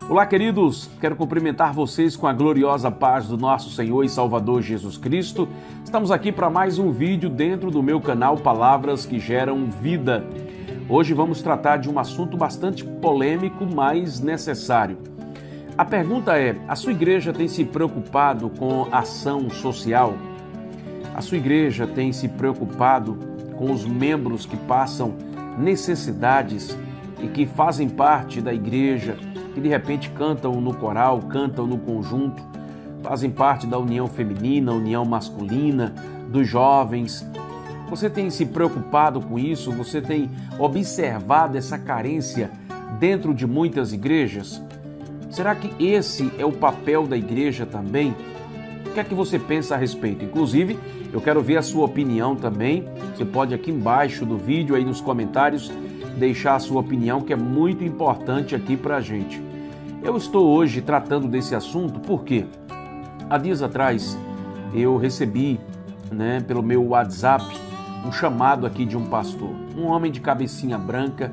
Olá, queridos, quero cumprimentar vocês com a gloriosa paz do nosso Senhor e Salvador Jesus Cristo. Estamos aqui para mais um vídeo dentro do meu canal Palavras que Geram Vida. Hoje vamos tratar de um assunto bastante polêmico, mas necessário. A pergunta é: a sua igreja tem se preocupado com ação social? A sua igreja tem se preocupado com os membros que passam necessidades e que fazem parte da igreja, que de repente cantam no coral, cantam no conjunto, fazem parte da união feminina, união masculina, dos jovens? Você tem se preocupado com isso? Você tem observado essa carência dentro de muitas igrejas? Será que esse é o papel da igreja também? O que é que você pensa a respeito? Inclusive, eu quero ver a sua opinião também. Você pode aqui embaixo do vídeo, aí nos comentários, deixar a sua opinião, que é muito importante aqui para a gente. Eu estou hoje tratando desse assunto porque há dias atrás eu recebi, pelo meu WhatsApp, um chamado aqui de um pastor, um homem de cabecinha branca,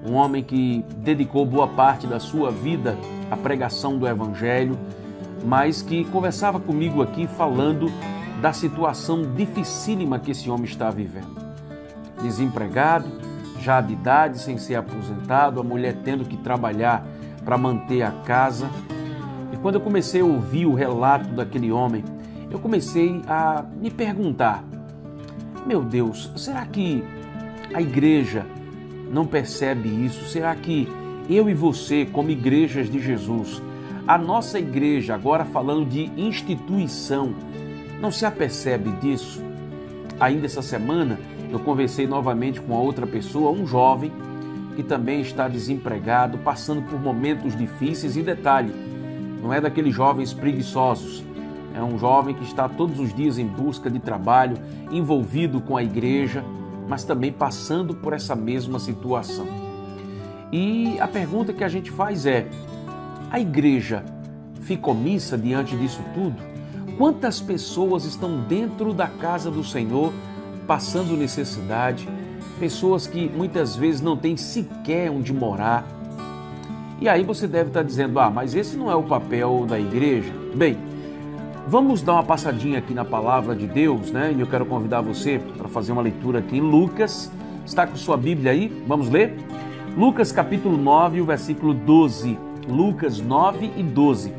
um homem que dedicou boa parte da sua vida à pregação do Evangelho, mas que conversava comigo aqui falando da situação dificílima que esse homem está vivendo. Desempregado, já de idade, sem ser aposentado, a mulher tendo que trabalhar para manter a casa. E quando eu comecei a ouvir o relato daquele homem, eu comecei a me perguntar: meu Deus, será que a igreja não percebe isso? Será que eu e você, como igrejas de Jesus, a nossa igreja, agora falando de instituição, não se apercebe disso? Ainda essa semana, eu conversei novamente com a outra pessoa, um jovem que também está desempregado, passando por momentos difíceis. E detalhe, não é daqueles jovens preguiçosos, é um jovem que está todos os dias em busca de trabalho, envolvido com a igreja, mas também passando por essa mesma situação. E a pergunta que a gente faz é: a igreja fica omissa diante disso tudo? Quantas pessoas estão dentro da casa do Senhor passando necessidade, pessoas que muitas vezes não têm sequer onde morar? E aí você deve estar dizendo: mas esse não é o papel da igreja? Bem, vamos dar uma passadinha aqui na palavra de Deus, E eu quero convidar você para fazer uma leitura aqui em Lucas. Está com sua Bíblia aí? Vamos ler? Lucas capítulo 9, o versículo 12. Lucas 9 e 12.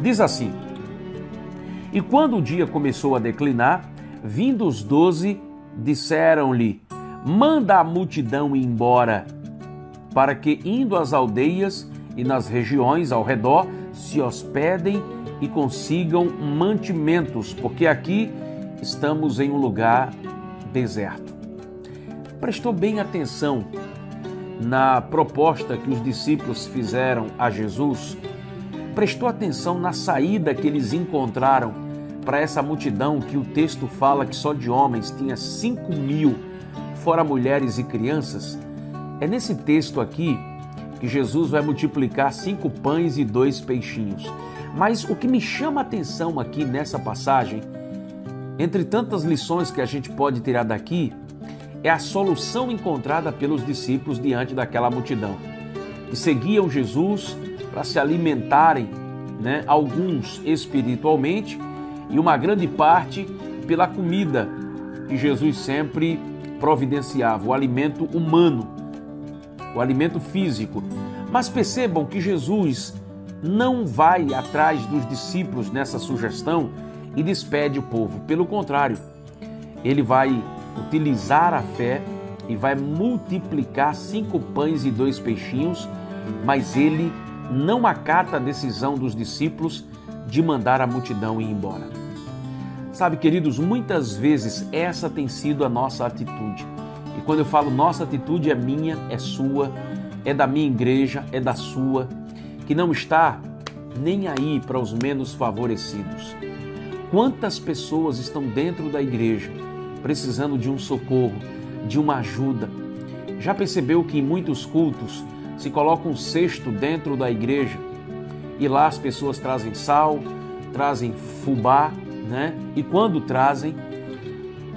Diz assim: E quando o dia começou a declinar, vindo os 12, disseram-lhe: manda a multidão ir embora, para que, indo às aldeias e nas regiões ao redor, se hospedem e consigam mantimentos, porque aqui estamos em um lugar deserto. Prestou bem atenção na proposta que os discípulos fizeram a Jesus? Prestou atenção na saída que eles encontraram para essa multidão que o texto fala que só de homens tinha 5.000, fora mulheres e crianças? É nesse texto aqui que Jesus vai multiplicar 5 pães e 2 peixinhos. Mas o que me chama a atenção aqui nessa passagem, entre tantas lições que a gente pode tirar daqui, é a solução encontrada pelos discípulos diante daquela multidão, que seguiam Jesus para se alimentarem, alguns espiritualmente, e uma grande parte pela comida que Jesus sempre providenciava, o alimento humano, o alimento físico. Mas percebam que Jesus não vai atrás dos discípulos nessa sugestão e despede o povo. Pelo contrário, ele vai utilizar a fé e vai multiplicar 5 pães e 2 peixinhos, mas ele não acata a decisão dos discípulos de mandar a multidão ir embora. Sabe, queridos, muitas vezes essa tem sido a nossa atitude. E quando eu falo nossa atitude, é minha, é sua, é da minha igreja, é da sua, que não está nem aí para os menos favorecidos. Quantas pessoas estão dentro da igreja precisando de um socorro, de uma ajuda? Já percebeu que em muitos cultos se coloca um cesto dentro da igreja e lá as pessoas trazem sal, trazem fubá, E quando trazem,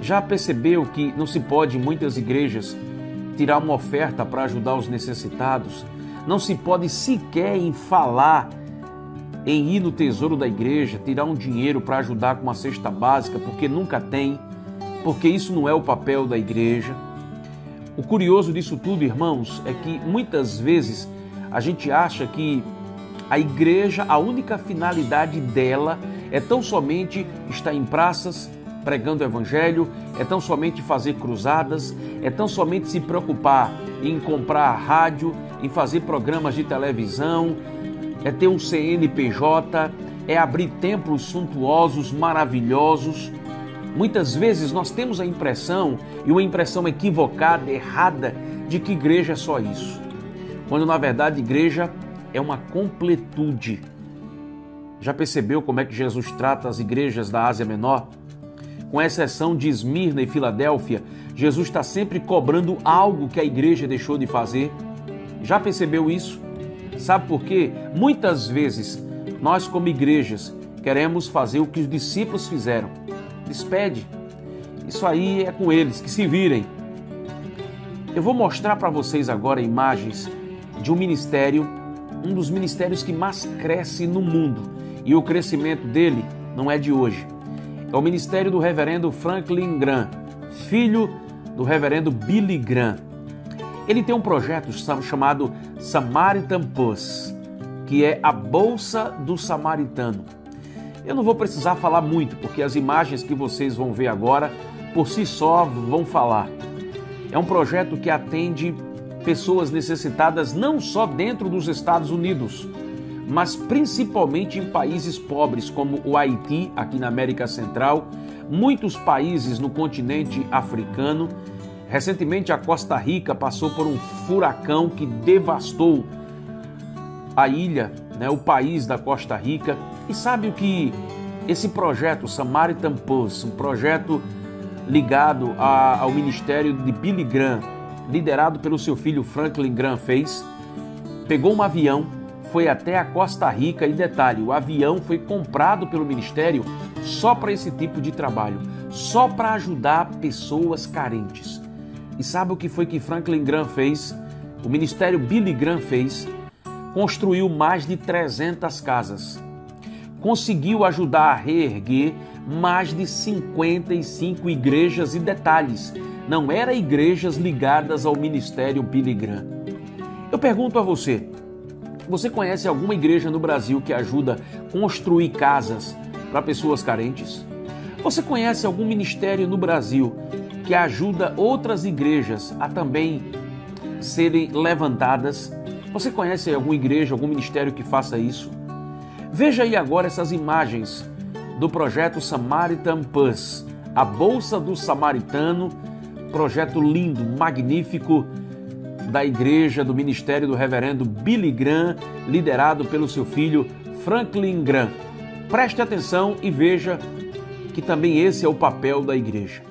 já percebeu que não se pode em muitas igrejas tirar uma oferta para ajudar os necessitados? não se pode sequer em falar em ir no tesouro da igreja, tirar um dinheiro para ajudar com uma cesta básica, porque nunca tem, porque isso não é o papel da igreja. O curioso disso tudo, irmãos, é que muitas vezes a gente acha que a igreja, a única finalidade dela é tão somente estar em praças, pregando o evangelho, é tão somente fazer cruzadas, é tão somente se preocupar em comprar rádio, em fazer programas de televisão, é ter um CNPJ, é abrir templos suntuosos, maravilhosos. Muitas vezes nós temos a impressão, e uma impressão equivocada, errada, de que igreja é só isso. Quando na verdade igreja é uma completude. Já percebeu como é que Jesus trata as igrejas da Ásia Menor? Com exceção de Esmirna e Filadélfia, Jesus está sempre cobrando algo que a igreja deixou de fazer. Já percebeu isso? Sabe por quê? Muitas vezes nós como igrejas queremos fazer o que os discípulos fizeram. Despede. Isso aí é com eles, que se virem. Eu vou mostrar para vocês agora imagens de um ministério, um dos ministérios que mais cresce no mundo. E o crescimento dele não é de hoje. É o ministério do reverendo Franklin Graham, filho do reverendo Billy Graham. Ele tem um projeto chamado Samaritan Purse, que é a Bolsa do Samaritano. Eu não vou precisar falar muito, porque as imagens que vocês vão ver agora, por si só, vão falar. É um projeto que atende pessoas necessitadas não só dentro dos Estados Unidos, mas principalmente em países pobres como o Haiti, aqui na América Central, muitos países no continente africano. Recentemente a Costa Rica passou por um furacão que devastou a ilha, o país da Costa Rica. E sabe o que esse projeto Samaritan Purse, um projeto ligado ao ministério de Billy Graham, liderado pelo seu filho Franklin Graham, fez? Pegou um avião, foi até a Costa Rica e detalhe, o avião foi comprado pelo ministério só para esse tipo de trabalho, só para ajudar pessoas carentes. E sabe o que foi que Franklin Graham fez? O ministério Billy Graham fez? Construiu mais de 300 casas. Conseguiu ajudar a reerguer mais de 55 igrejas e detalhes, não eram igrejas ligadas ao ministério Billy Graham. Eu pergunto a você, você conhece alguma igreja no Brasil que ajuda a construir casas para pessoas carentes? Você conhece algum ministério no Brasil que ajuda outras igrejas a também serem levantadas? Você conhece alguma igreja, algum ministério que faça isso? Veja aí agora essas imagens do projeto Samaritan Purse, a Bolsa do Samaritano, projeto lindo, magnífico da igreja, do ministério do reverendo Billy Graham, liderado pelo seu filho Franklin Graham. Preste atenção e veja que também esse é o papel da igreja.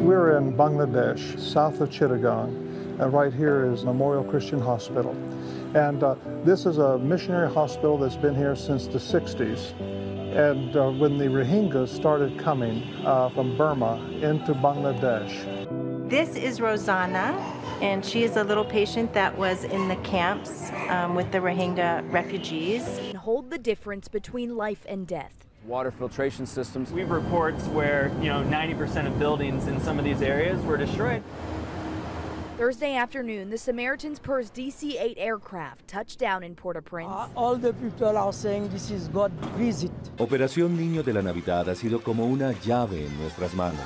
We're in Bangladesh, south of Chittagong, and right here is Memorial Christian Hospital. And this is a missionary hospital that's been here since the 60s. And when the Rohingyas started coming from Burma into Bangladesh. This is Rosanna, and she is a little patient that was in the camps with the Rohingya refugees. Hold the difference between life and death. Water filtration systems. We have reports where, 90% of buildings in some of these areas were destroyed. Thursday afternoon, the Samaritan's Purse DC-8 aircraft touched down in Port-au-Prince. All the people are saying this is God's visit. Operación Niño de la Navidad ha sido como una llave en nuestras manos.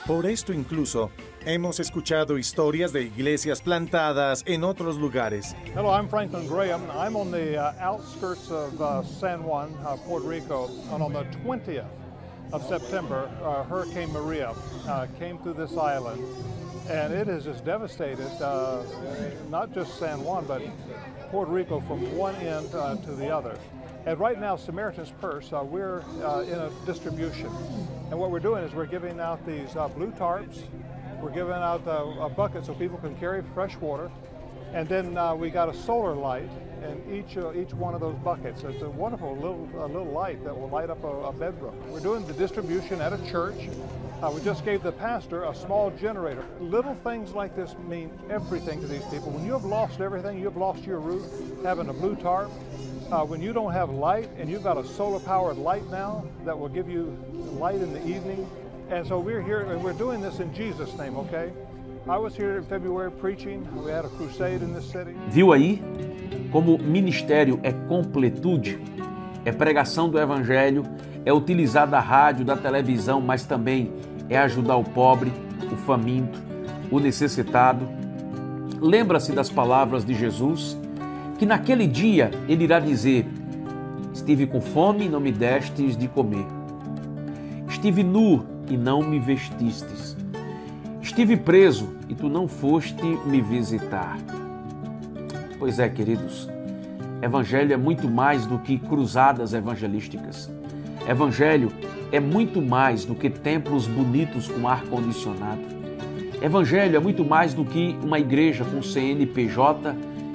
Por esto incluso hemos escuchado historias de iglesias plantadas en otros lugares. Hello, I'm Franklin Graham. I'm on the outskirts of San Juan, Puerto Rico, and on the 20th of September, Hurricane Maria came through this island, and it has just devastated not just San Juan, but Puerto Rico from one end to the other. And right now, Samaritan's Purse, we're in a distribution. And what we're doing is we're giving out these blue tarps. We're giving out a bucket so people can carry fresh water. And then we got a solar light in each one of those buckets. It's a wonderful little light that will light up a bedroom. We're doing the distribution at a church. We just gave the pastor a small generator. Little things like this mean everything to these people. When you have lost everything, you have lost your roof, having a blue tarp, when you don't have light and you've got a solar-powered light now that will give you light in the evening. And so we're here and we're doing this in Jesus' name, okay? I was here in February preaching. We had a crusade in this city. Viu aí como ministério é completude? É pregação do evangelho, é utilizar da rádio, da televisão, mas também é ajudar o pobre, o faminto, o necessitado. Lembra-se das palavras de Jesus, que naquele dia ele irá dizer: estive com fome e não me destes de comer. Estive nu e não me vestistes. Estive preso e tu não foste me visitar. Pois é, queridos, evangelho é muito mais do que cruzadas evangelísticas. Evangelho é muito mais do que templos bonitos com ar-condicionado. Evangelho é muito mais do que uma igreja com CNPJ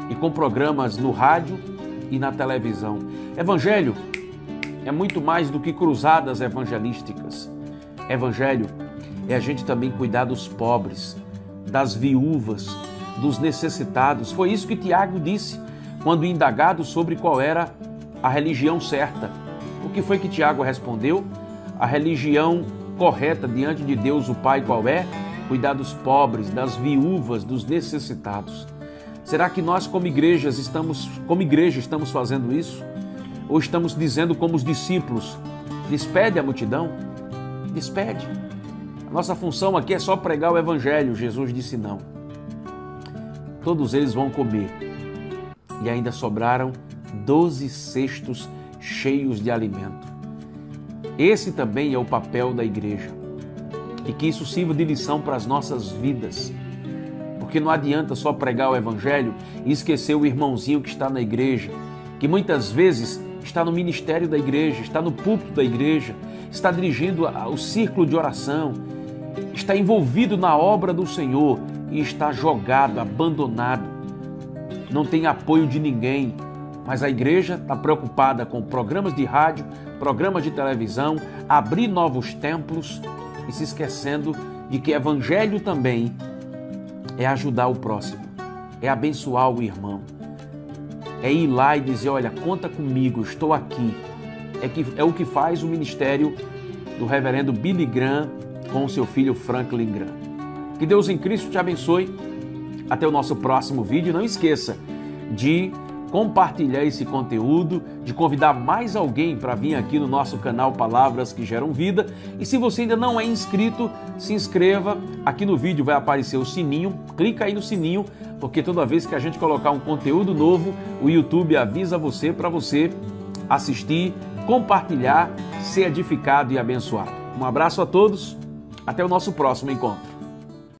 e com programas no rádio e na televisão. Evangelho é muito mais do que cruzadas evangelísticas. Evangelho é a gente também cuidar dos pobres, das viúvas, dos necessitados. Foi isso que Tiago disse quando indagado sobre qual era a religião certa. O que foi que Tiago respondeu? A religião correta diante de Deus, o Pai, qual é? Cuidar dos pobres, das viúvas, dos necessitados. Será que nós, como igreja, estamos fazendo isso? Ou estamos dizendo como os discípulos: despede a multidão? Despede. A nossa função aqui é só pregar o evangelho. Jesus disse não. Todos eles vão comer. E ainda sobraram 12 cestos cheios de alimento. Esse também é o papel da igreja. E que isso sirva de lição para as nossas vidas. Porque não adianta só pregar o evangelho e esquecer o irmãozinho que está na igreja, que muitas vezes está no ministério da igreja, está no púlpito da igreja, está dirigindo o círculo de oração, está envolvido na obra do Senhor e está jogado, abandonado. Não tem apoio de ninguém, mas a igreja está preocupada com programas de rádio, programas de televisão, abrir novos templos e se esquecendo de que evangelho também é ajudar o próximo, é abençoar o irmão, é ir lá e dizer: olha, conta comigo, estou aqui. É o que faz o ministério do reverendo Billy Graham com o seu filho Franklin Graham. Que Deus em Cristo te abençoe. Até o nosso próximo vídeo. Não esqueça de compartilhar esse conteúdo, de convidar mais alguém para vir aqui no nosso canal Palavras que Geram Vida. E se você ainda não é inscrito, se inscreva. Aqui no vídeo vai aparecer o sininho, clica aí no sininho, porque toda vez que a gente colocar um conteúdo novo, o YouTube avisa você para você assistir, compartilhar, ser edificado e abençoado. Um abraço a todos, até o nosso próximo encontro.